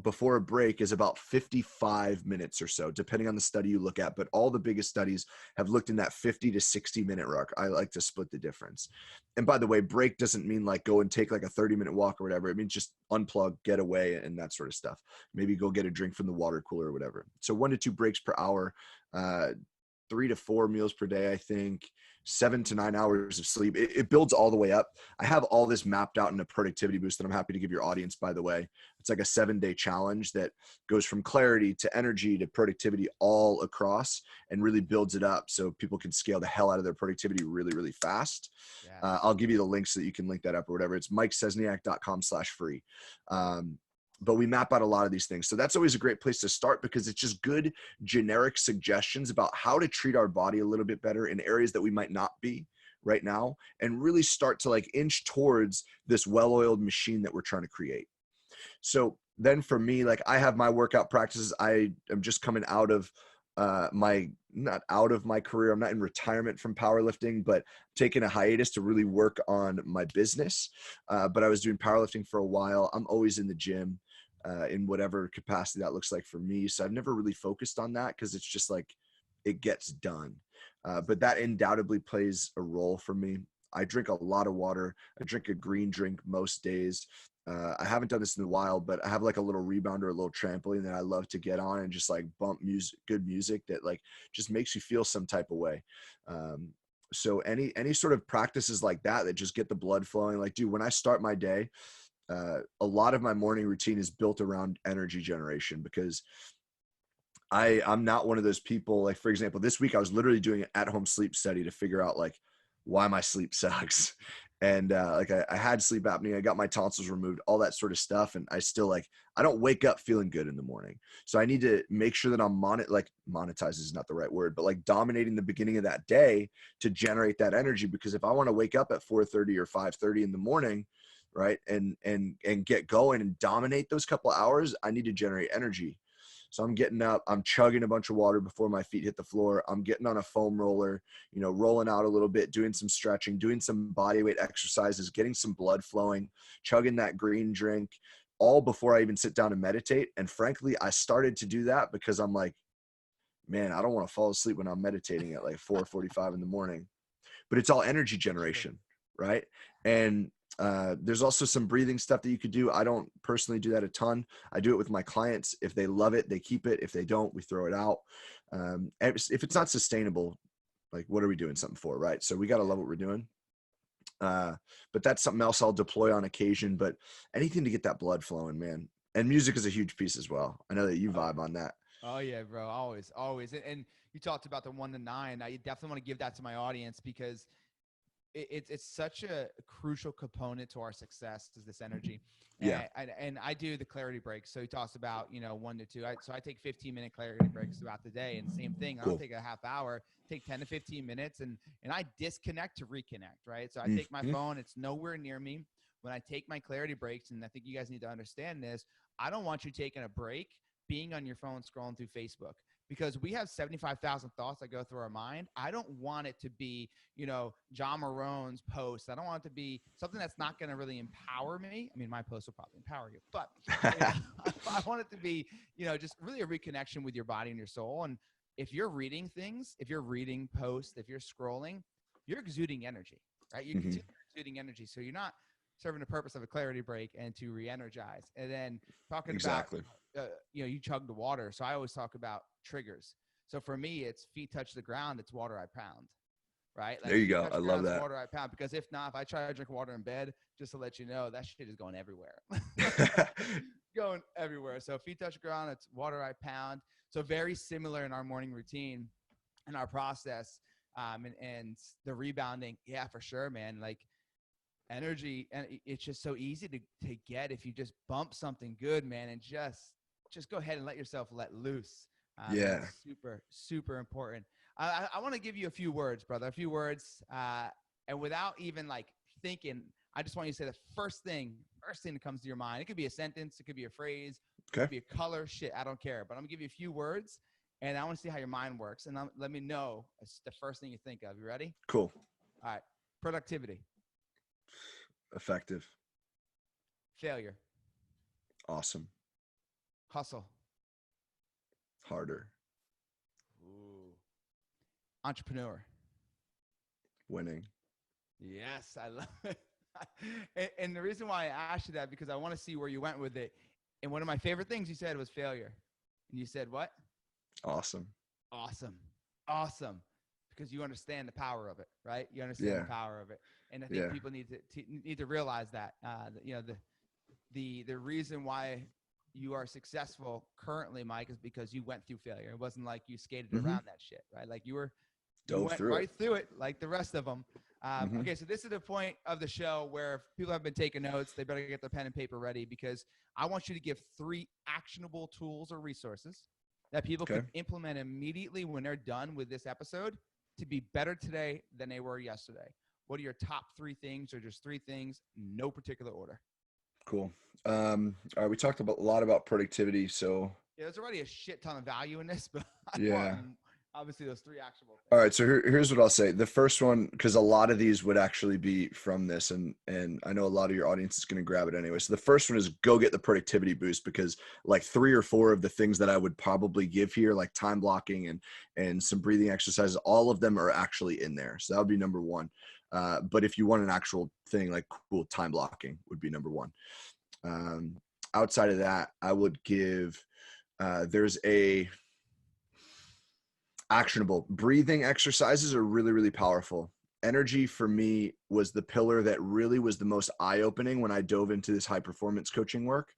before a break is about 55 minutes or so, depending on the study you look at. But all the biggest studies have looked in that 50 to 60 minute mark. I like to split the difference. And by the way, break doesn't mean like go and take like a 30-minute walk or whatever. It means just unplug, get away, and that sort of stuff. Maybe go get a drink from the water cooler or whatever. So 1 to 2 breaks per hour, 3 to 4 meals per day, I think, 7 to 9 hours of sleep. It builds all the way up. I have all this mapped out in a productivity boost that I'm happy to give your audience, by the way. It's like a 7-day challenge that goes from clarity to energy to productivity all across and really builds it up so people can scale the hell out of their productivity really, really fast. Yeah. I'll give you the link so that you can link that up or whatever. It's mikeszesniak.com/free. But we map out a lot of these things. So that's always a great place to start, because it's just good generic suggestions about how to treat our body a little bit better in areas that we might not be right now, and really start to like inch towards this well-oiled machine that we're trying to create. So then for me, like I have my workout practices. I am just coming out of not out of my career. I'm not in retirement from powerlifting, but taking a hiatus to really work on my business. But I was doing powerlifting for a while. I'm always in the gym. In whatever capacity that looks like for me. So I've never really focused on that, because it's just like, it gets done. But that undoubtedly plays a role for me. I drink a lot of water. I drink a green drink most days. I haven't done this in a while, but I have like a little rebounder, a little trampoline that I love to get on and just like bump good music that like just makes you feel some type of way. So any sort of practices like that just get the blood flowing. Like, dude, when I start my day, a lot of my morning routine is built around energy generation, because I'm not one of those people. Like, for example, this week I was literally doing an at-home sleep study to figure out like why my sleep sucks. And like I had sleep apnea, I got my tonsils removed, all that sort of stuff. And I still I don't wake up feeling good in the morning. So I need to make sure that I'm monetize is not the right word, but like dominating the beginning of that day to generate that energy. Because if I want to wake up at 4:30 or 5:30 in the morning, right, and get going and dominate those couple of hours, I need to generate energy. So I'm getting up, I'm chugging a bunch of water before my feet hit the floor. I'm getting on a foam roller, rolling out a little bit, doing some stretching, doing some body weight exercises, getting some blood flowing, chugging that green drink, all before I even sit down and meditate. And frankly, I started to do that because I'm like, man, I don't want to fall asleep when I'm meditating at like 4:45 in the morning. But it's all energy generation, right? And there's also some breathing stuff that you could do. I don't personally do that a ton. I do it with my clients. If they love it, they keep it. If they don't, we throw it out. If it's not sustainable, like what are we doing something for, right? So we got to love what we're doing. But that's something else I'll deploy on occasion, but anything to get that blood flowing, man. And music is a huge piece as well. I know that you vibe on that. Oh yeah, bro. Always. And you talked about the 1 to 9. I definitely want to give that to my audience, because it's such a crucial component to our success, is this energy. Yeah. And I do the clarity breaks. So he talks about, 1 to 2. So I take 15-minute clarity breaks throughout the day. And same thing. I don't take a half hour, take 10 to 15 minutes and I disconnect to reconnect, right? So I take my phone, it's nowhere near me. When I take my clarity breaks, and I think you guys need to understand this, I don't want you taking a break, being on your phone, scrolling through Facebook. Because we have 75,000 thoughts that go through our mind. I don't want it to be, John Marrone's post. I don't want it to be something that's not going to really empower me. I mean, my post will probably empower you, but I want it to be, just really a reconnection with your body and your soul. And if you're reading things, if you're reading posts, if you're scrolling, you're exuding energy, right? You're Mm-hmm. exuding energy. So you're not serving the purpose of a clarity break and to re-energize. And then talking Exactly. about, you chug the water. So I always talk about triggers. So for me, it's feet touch the ground. It's water I pound, right? Like There you feet go. touch I the love ground, it's that. water I pound. Because if not, if I try to drink water in bed, just to let you know, that shit is going everywhere. Going everywhere. So feet touch the ground, it's water I pound. So very similar in our morning routine and our process, and the rebounding. Yeah, for sure, man. Like energy, and it's just so easy to get if you just bump something good, man, and just go ahead and let yourself let loose. Yeah. That's super, super important. I want to give you a few words, brother, a few words, and without even like thinking, I just want you to say the first thing that comes to your mind. It could be a sentence, it could be a phrase, it Okay. could be a color, shit, I don't care. But I'm gonna give you a few words, and I want to see how your mind works, and let me know the first thing you think of. You ready? Cool. All right. Productivity. Effective. Failure. Awesome. Hustle. Harder. Ooh. Entrepreneur. Winning. Yes, I love it. And the reason why I asked you that, because I want to see where you went with it. And one of my favorite things you said was failure. And you said what? Awesome. Awesome. Awesome. Because you understand the power of it, right? You understand the power of it. And I think people need to realize that, the reason why you are successful currently, Mike, is because you went through failure. It wasn't like you skated around that shit, right? Like you went right through it like the rest of them. Okay, so this is the point of the show where if people have been taking notes, they better get their pen and paper ready, because I want you to give 3 actionable tools or resources that people can implement immediately when they're done with this episode to be better today than they were yesterday. What are your top 3 things, or just 3 things, no particular order? Cool. All right, we talked a lot about productivity, so yeah, there's already a shit ton of value in this, but I want obviously those 3 actionable things. All right, so here's what I'll say. The first one, because a lot of these would actually be from this, and I know a lot of your audience is going to grab it anyway. So the first one is go get the productivity boost, because like 3 or 4 of the things that I would probably give here, like time blocking and some breathing exercises, all of them are actually in there. So that would be number 1. But if you want an actual thing, like cool, time blocking would be number 1. Outside of that, I would give, there's a actionable breathing exercises are really, really powerful. Energy for me was the pillar that really was the most eye-opening when I dove into this high performance coaching work,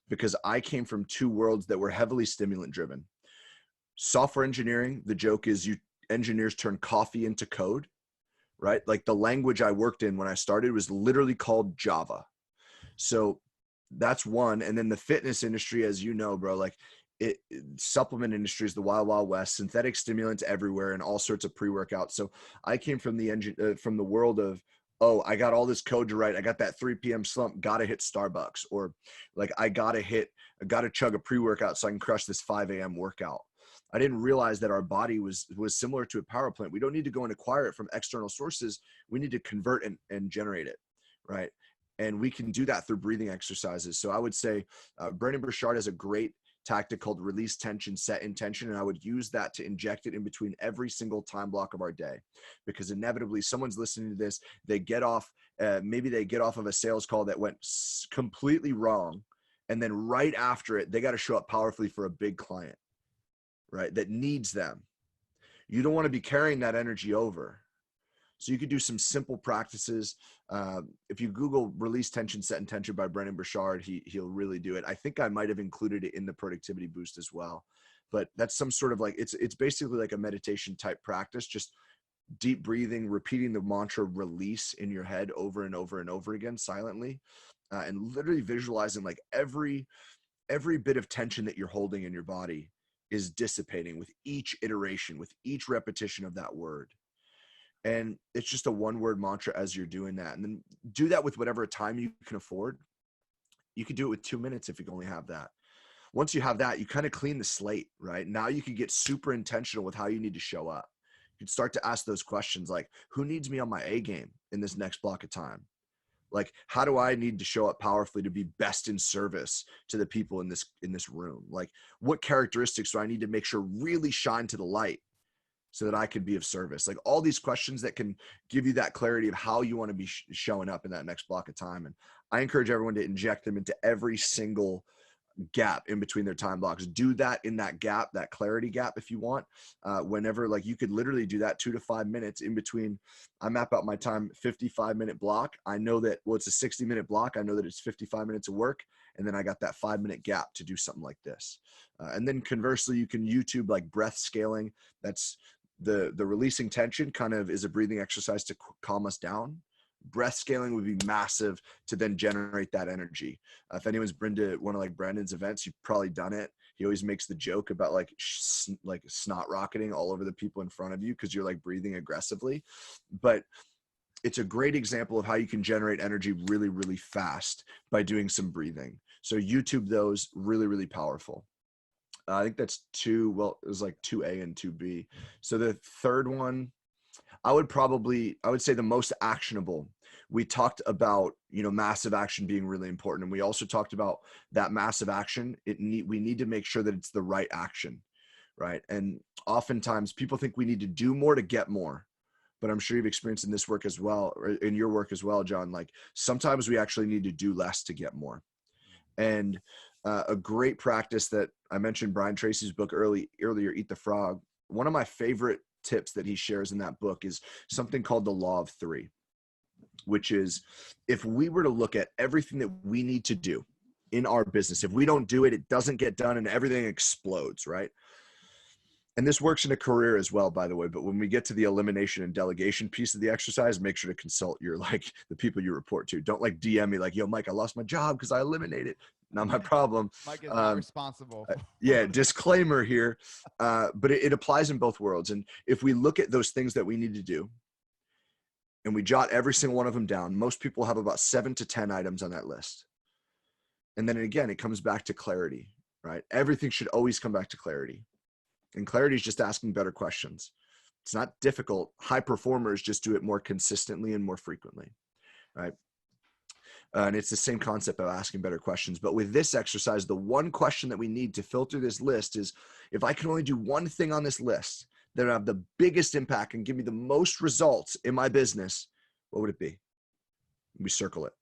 because I came from 2 worlds that were heavily stimulant driven. Software engineering, the joke is engineers turn coffee into code, right? Like the language I worked in when I started was literally called Java. So that's one. And then the fitness industry, as you know, bro, like supplement industry is the wild, wild west, synthetic stimulants everywhere and all sorts of pre-workouts. So I came from from the world of, oh, I got all this code to write. I got that 3 p.m. slump, got to hit Starbucks, or like I got to chug a pre-workout so I can crush this 5 a.m. workout. I didn't realize that our body was similar to a power plant. We don't need to go and acquire it from external sources. We need to convert and generate it, right? And we can do that through breathing exercises. So I would say Brendon Burchard has a great tactic called release tension, set intention. And I would use that to inject it in between every single time block of our day, because inevitably someone's listening to this, they get off, maybe they get off of a sales call that went completely wrong. And then right after it, they got to show up powerfully for a big client, right? That needs them. You don't want to be carrying that energy over. So you could do some simple practices. If you Google release tension, set intention by Brendon Burchard, he'll really do it. I think I might've included it in the productivity boost as well, but that's some sort of like, it's basically like a meditation type practice, just deep breathing, repeating the mantra release in your head over and over and over again, silently, and literally visualizing like every bit of tension that you're holding in your body is dissipating with each iteration, with each repetition of that word. And it's just a 1-word mantra as you're doing that. And then do that with whatever time you can afford. You could do it with 2 minutes if you can only have that. Once you have that, you kind of clean the slate, right? Now you can get super intentional with how you need to show up. You can start to ask those questions like, who needs me on my A game in this next block of time? Like, how do I need to show up powerfully to be best in service to the people in this room? Like, what characteristics do I need to make sure really shine to the light so that I could be of service? Like, all these questions that can give you that clarity of how you want to be showing up in that next block of time. And I encourage everyone to inject them into every single gap in between their time blocks. Do that in that gap, that clarity gap, if you want. Whenever, like, you could literally do that 2 to 5 minutes in between. I map out my time 55-minute block. I know that, well, it's a 60-minute block. I know that it's 55 minutes of work. And then I got that 5-minute gap to do something like this. And then conversely, you can YouTube like breath scaling. That's the releasing tension kind of is a breathing exercise to calm us down. Breath scaling would be massive to then generate that energy. If anyone's been to one of like Brandon's events, you've probably done it. He always makes the joke about like snot rocketing all over the people in front of you because you're like breathing aggressively. But it's a great example of how you can generate energy really, really fast by doing some breathing. So YouTube those, really, really powerful. I think that's two. Well, it was like 2A and 2B. So the third one, I would say the most actionable. We talked about, massive action being really important. And we also talked about that massive action. We need to make sure that it's the right action, right? And oftentimes people think we need to do more to get more, but I'm sure you've experienced in this work as well, or in your work as well, John, like sometimes we actually need to do less to get more. And a great practice that I mentioned, Brian Tracy's book earlier, Eat the Frog. One of my favorite tips that he shares in that book is something called the law of 3, which is if we were to look at everything that we need to do in our business, if we don't do it, it doesn't get done and everything explodes, right? And this works in a career as well, by the way. But when we get to the elimination and delegation piece of the exercise, make sure to consult the people you report to. Don't like DM me like, yo, Mike, I lost my job because I eliminated. Not my problem. Mike is not responsible. Yeah, disclaimer here. But it applies in both worlds. And if we look at those things that we need to do and we jot every single one of them down, most people have about 7 to 10 items on that list. And then again, it comes back to clarity, right? Everything should always come back to clarity. And clarity is just asking better questions. It's not difficult. High performers just do it more consistently and more frequently, right? And it's the same concept of asking better questions. But with this exercise, the one question that we need to filter this list is, if I can only do one thing on this list that would have the biggest impact and give me the most results in my business, what would it be? We circle it.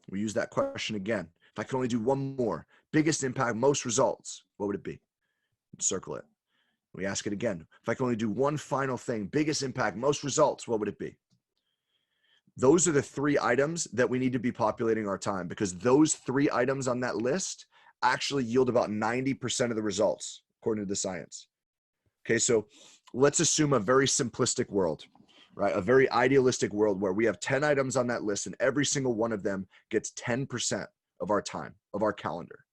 We use that question again. If I can only do one more, biggest impact, most results, what would it be? Circle it. We ask it again. If I can only do one final thing, biggest impact, most results, what would it be? Those are the 3 items that we need to be populating our time, because those 3 items on that list actually yield about 90% of the results, according to the science. Okay, so let's assume a very simplistic world, right? A very idealistic world where we have 10 items on that list and every single one of them gets 10% of our time, of our calendar.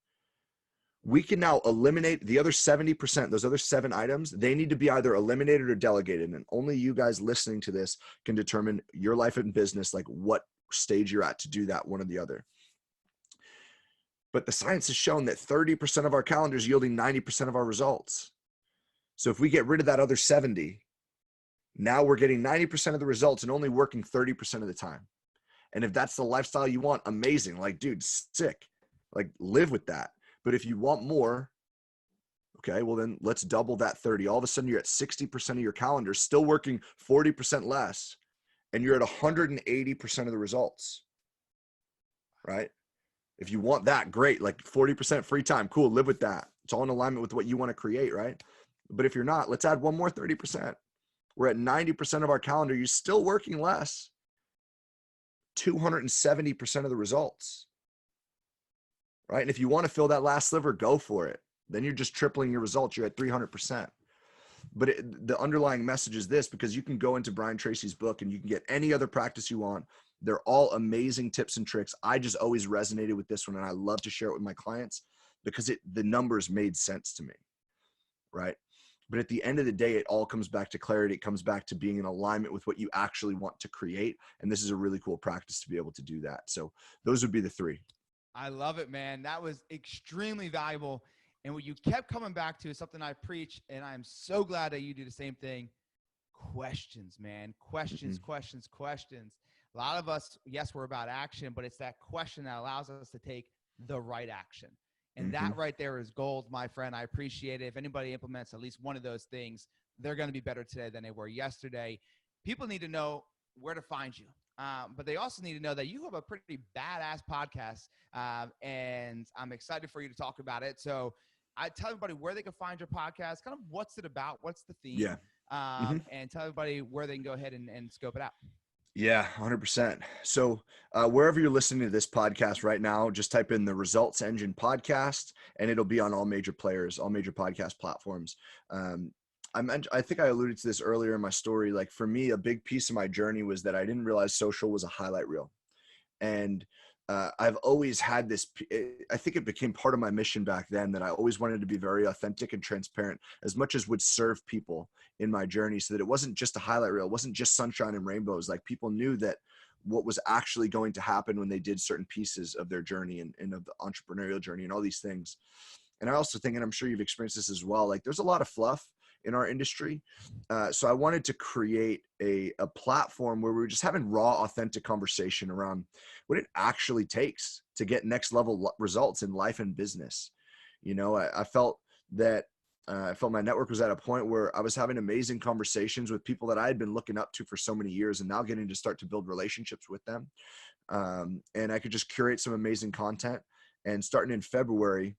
We can now eliminate the other 70%, those other 7 items. They need to be either eliminated or delegated. And only you guys listening to this can determine your life and business, like what stage you're at to do that, one or the other. But the science has shown that 30% of our calendar is yielding 90% of our results. So if we get rid of that other 70, now we're getting 90% of the results and only working 30% of the time. And if that's the lifestyle you want, amazing. Like, dude, sick. Like, live with that. But if you want more, okay, well then let's double that 30. All of a sudden you're at 60% of your calendar, still working 40% less, and you're at 180% of the results, right? If you want that, great, like 40% free time, cool, live with that. It's all in alignment with what you want to create, right? But if you're not, let's add one more 30%. We're at 90% of our calendar, you're still working less, 270% of the results. Right? And if you want to fill that last sliver, go for it. Then you're just tripling your results. You're at 300%. But the underlying message is this, because you can go into Brian Tracy's book and you can get any other practice you want. They're all amazing tips and tricks. I just always resonated with this one, and I love to share it with my clients because the numbers made sense to me, right? But at the end of the day, it all comes back to clarity. It comes back to being in alignment with what you actually want to create. And this is a really cool practice to be able to do that. So those would be the 3. I love it, man. That was extremely valuable. And what you kept coming back to is something I preach, and I'm so glad that you do the same thing. Questions, man. Questions, questions, questions. A lot of us, yes, we're about action, but it's that question that allows us to take the right action. And that right there is gold, my friend. I appreciate it. If anybody implements at least one of those things, they're going to be better today than they were yesterday. People need to know where to find you. But they also need to know that you have a pretty badass podcast, and I'm excited for you to talk about it. So I tell everybody where they can find your podcast, kind of what's it about, what's the theme, and tell everybody where they can go ahead and scope it out. Yeah, 100%. So wherever you're listening to this podcast right now, just type in the Results Engine podcast, and it'll be on all major players, all major podcast platforms. I think I alluded to this earlier in my story. Like for me, a big piece of my journey was that I didn't realize social was a highlight reel. And I've always had this, I think it became part of my mission back then that I always wanted to be very authentic and transparent as much as would serve people in my journey, so that it wasn't just a highlight reel. It wasn't just sunshine and rainbows. Like people knew that what was actually going to happen when they did certain pieces of their journey and of the entrepreneurial journey and all these things. And I also think, and I'm sure you've experienced this as well, like there's a lot of fluff in our industry. So I wanted to create a platform where we were just having raw, authentic conversation around what it actually takes to get next level results in life and business. You know, I felt that I felt my network was at a point where I was having amazing conversations with people that I had been looking up to for so many years, and now getting to start to build relationships with them. And I could just curate some amazing content. And starting in February,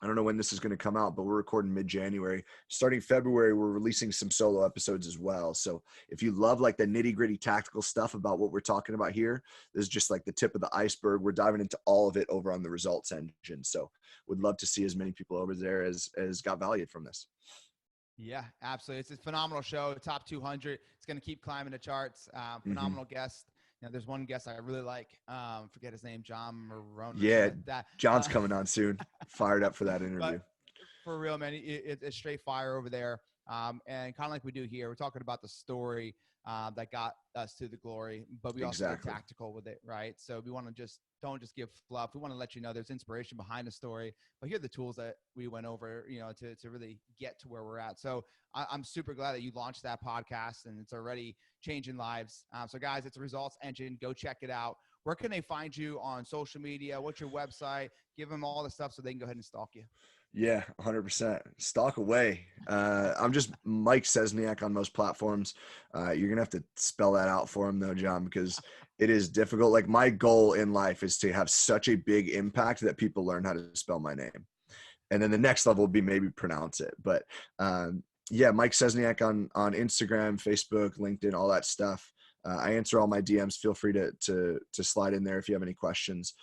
I don't know when this is going to come out, but we're recording mid-January. Starting February, we're releasing some solo episodes as well. So if you love like the nitty-gritty tactical stuff about what we're talking about here, this is just like the tip of the iceberg. We're diving into all of it over on the Results Engine. So would love to see as many people over there as got value from this. Yeah, absolutely. It's a phenomenal show. Top 200. It's going to keep climbing the charts. Phenomenal guest. You know, there's one guest I really like. Forget his name, John Marrone. Yeah, John's coming on soon. Fired up for that interview. For real, man, it's straight fire over there. And kind of like we do here, we're talking about the story that got us to the glory, but we also get tactical with it, right? So we want to don't just give fluff. We want to let you know there's inspiration behind the story, but here are the tools that we went over, you know, to really get to where we're at. So I'm super glad that you launched that podcast, and it's already changing lives. So guys, it's a Results Engine. Go check it out. Where can they find you on social media? What's your website? Give them all the stuff so they can go ahead and stalk you. Yeah, 100%. Stalk away. I'm just Mike Szczesniak on most platforms. You're going to have to spell that out for him though, John, because it is difficult. Like my goal in life is to have such a big impact that people learn how to spell my name. And then the next level will be maybe pronounce it. But yeah, Mike Szczesniak on Instagram, Facebook, LinkedIn, all that stuff. I answer all my DMs. Feel free to slide in there if you have any questions.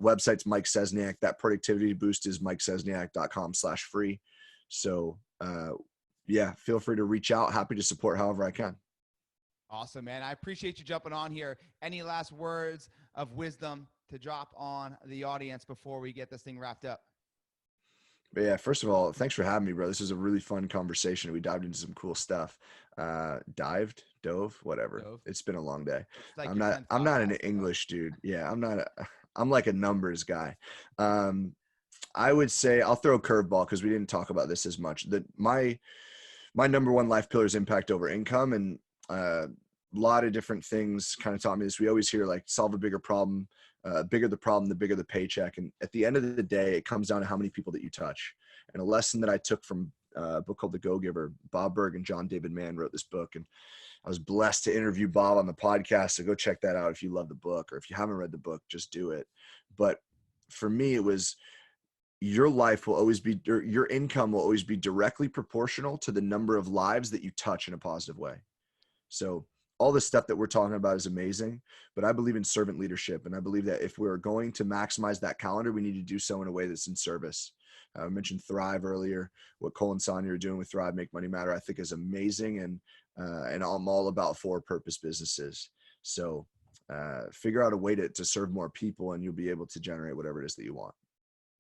Website's Mike Szczesniak. That productivity boost is mikeszesniak.com/free. So yeah, feel free to reach out. Happy to support however I can. Awesome, man. I appreciate you jumping on here. Any last words of wisdom to drop on the audience before we get this thing wrapped up? But yeah, first of all, thanks for having me, bro. This was a really fun conversation. We dived into some cool stuff. Dove, whatever. It's been a long day. Like I'm not an English dude. Yeah, I'm like a numbers guy. I would say I'll throw a curveball because we didn't talk about this as much. That my number one life pillar is impact over income, and a lot of different things kind of taught me this. We always hear like solve a bigger problem. Bigger the problem, the bigger the paycheck. And at the end of the day, it comes down to how many people that you touch. And a lesson that I took from a book called The Go-Giver, Bob Berg and John David Mann wrote this book. And I was blessed to interview Bob on the podcast. So go check that out if you love the book, or if you haven't read the book, just do it. But for me, it was your life will always be, or your income will always be directly proportional to the number of lives that you touch in a positive way. So all the stuff that we're talking about is amazing, but I believe in servant leadership. And I believe that if we're going to maximize that calendar, we need to do so in a way that's in service. I mentioned Thrive earlier. What Cole and Sonia are doing with Thrive, Make Money Matter, I think is amazing. And I'm all about for-purpose businesses. So figure out a way to serve more people, and you'll be able to generate whatever it is that you want.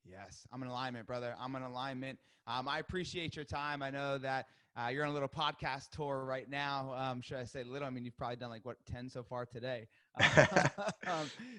Yes, I'm in alignment, brother. I'm in alignment. I appreciate your time. I know that you're on a little podcast tour right now. Should I say little? I mean, you've probably done like 10 so far today.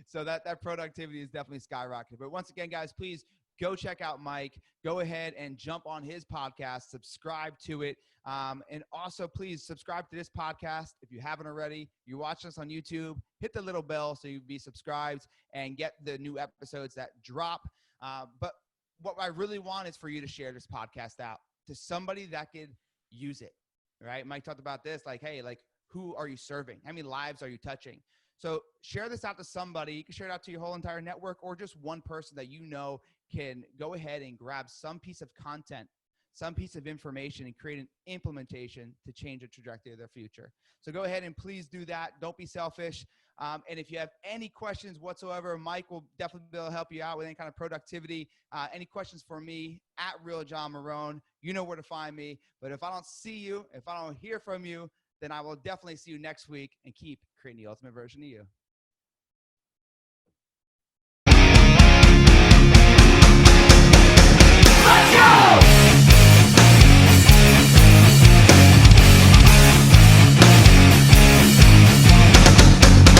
So that productivity is definitely skyrocketed. But once again, guys, please go check out Mike. Go ahead and jump on his podcast, subscribe to it. And also, please subscribe to this podcast if you haven't already. You're watching us on YouTube, hit the little bell so you'll be subscribed and get the new episodes that drop. But what I really want is for you to share this podcast out to somebody that could use it, right? Mike talked about this, like, hey, like, who are you serving? How many lives are you touching? So share this out to somebody. You can share it out to your whole entire network, or just one person that you know can go ahead and grab some piece of content, some piece of information, and create an implementation to change the trajectory of their future. So go ahead and please do that. Don't be selfish. And if you have any questions whatsoever, Mike will definitely be able to help you out with any kind of productivity. Any questions for me, at Real John Marrone, you know where to find me. But if I don't see you, if I don't hear from you, then I will definitely see you next week, and keep creating the ultimate version of you.